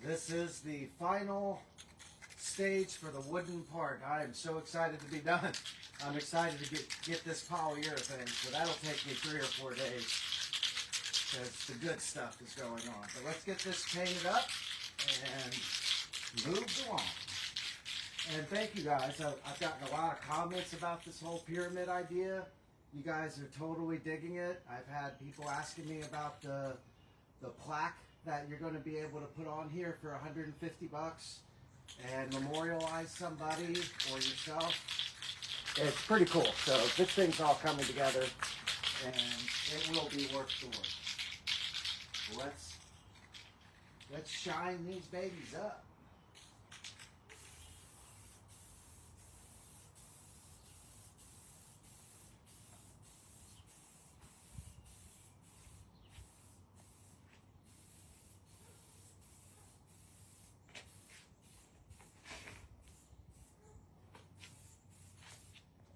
This is the final stage for the wooden part. I am so excited to be done. I'm excited to get this polyurethane, so that'll take me 3 or 4 days because the good stuff is going on. But let's get this painted up and move along. And thank you guys. I've gotten a lot of comments about this whole pyramid idea. You guys are totally digging it. I've had people asking me about the plaque that you're going to be able to put on here for 150 bucks and memorialize somebody or yourself. It's pretty cool. So this thing's all coming together and it will be worth the work. Let's shine these babies up.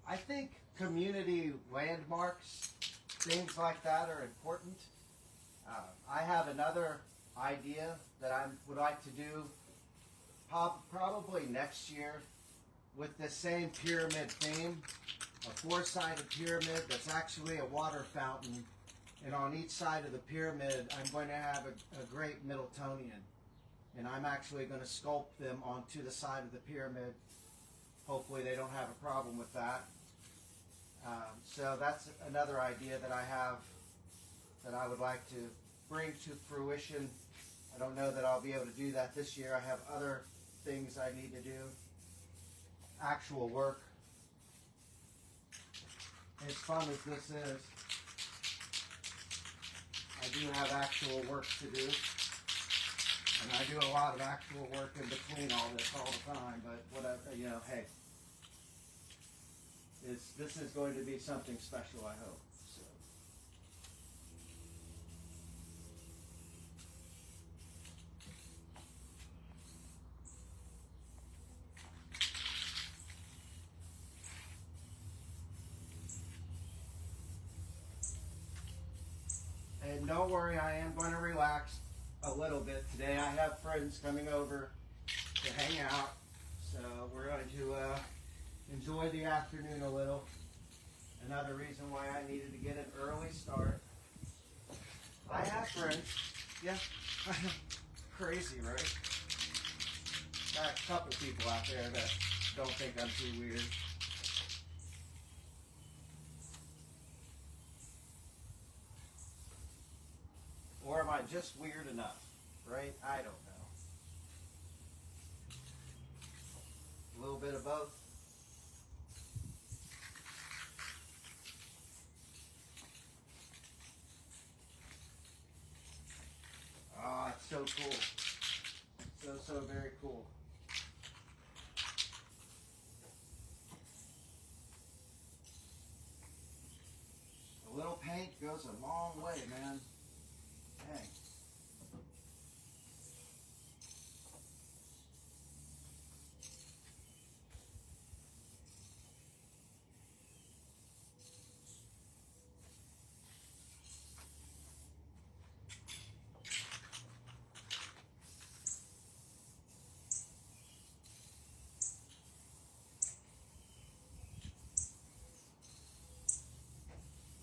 I think community landmarks, things like that are important. I have another idea that I would like to do probably next year with the same pyramid theme, a 4-sided pyramid that's actually a water fountain, and on each side of the pyramid I'm going to have a great Middletonian, and I'm actually going to sculpt them onto the side of the pyramid. Hopefully they don't have a problem with that. So that's another idea that I have that I would like to bring to fruition. I don't know that I'll be able to do that this year. I have other things I need to do. Actual work. As fun as this is, I do have actual work to do. And I do a lot of actual work in between all this all the time, but whatever, hey. This is going to be something special, I hope. So. And don't worry, I am going to relax a little bit today. I have friends coming over to hang out, so we're going to enjoy the afternoon a little. Another reason why I needed to get an early start. I have friends. Yeah. Crazy, right? Got a couple people out there that don't think I'm too weird. Or am I just weird enough? Right? I don't know. A little bit of both. Oh, it's so cool. So very cool. A little paint goes a long way, man. Dang.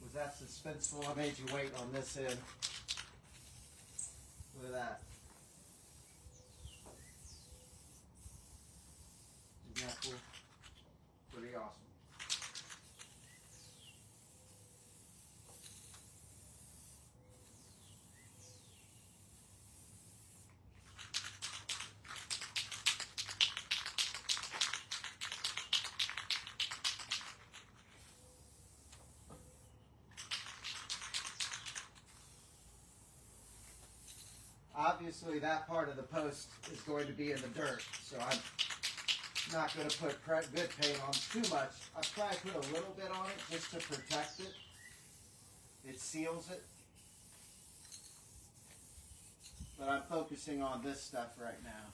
Was that suspenseful? I made you wait on this end. Look at that. Isn't that cool? Pretty awesome. Obviously that part of the post is going to be in the dirt, so I'm not going to put good paint on too much. I'll try to put a little bit on it just to protect it. It seals it. But I'm focusing on this stuff right now.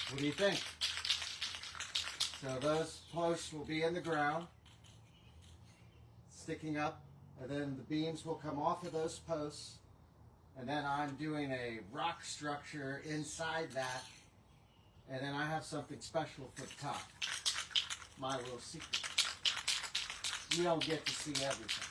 What do you think? So those posts will be in the ground, sticking up, and then the beams will come off of those posts, and then I'm doing a rock structure inside that, and then I have something special for the top. My little secret. You don't get to see everything.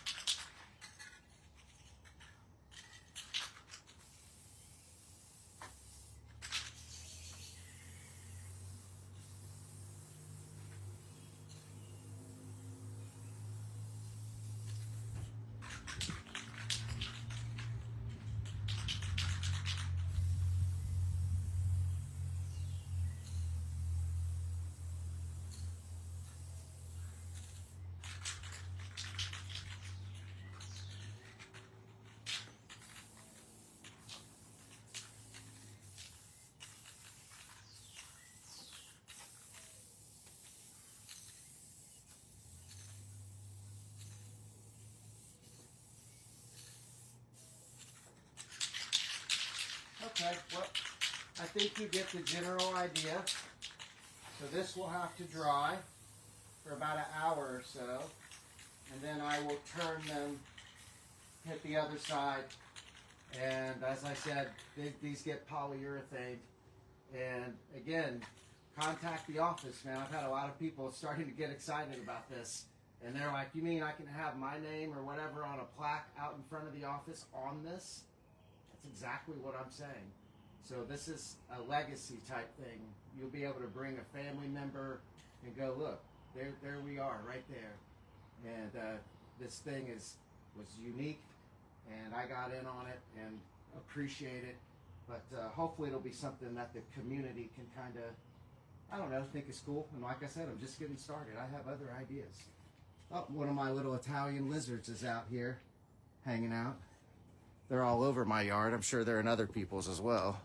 Okay, well, I think you get the general idea. So this will have to dry for about an hour or so, and then I will turn them, hit the other side, and as I said, these get polyurethane. And again, contact the office, man. I've had a lot of people starting to get excited about this, and they're like, you mean I can have my name or whatever on a plaque out in front of the office on this? That's exactly what I'm saying. So this is a legacy type thing. You'll be able to bring a family member and go, look, there we are, right there. And this thing was unique, and I got in on it and appreciate it. But hopefully it'll be something that the community can kind of, I don't know, think is cool. And like I said, I'm just getting started. I have other ideas. Oh, one of my little Italian lizards is out here hanging out. They're all over my yard. I'm sure they're in other people's as well.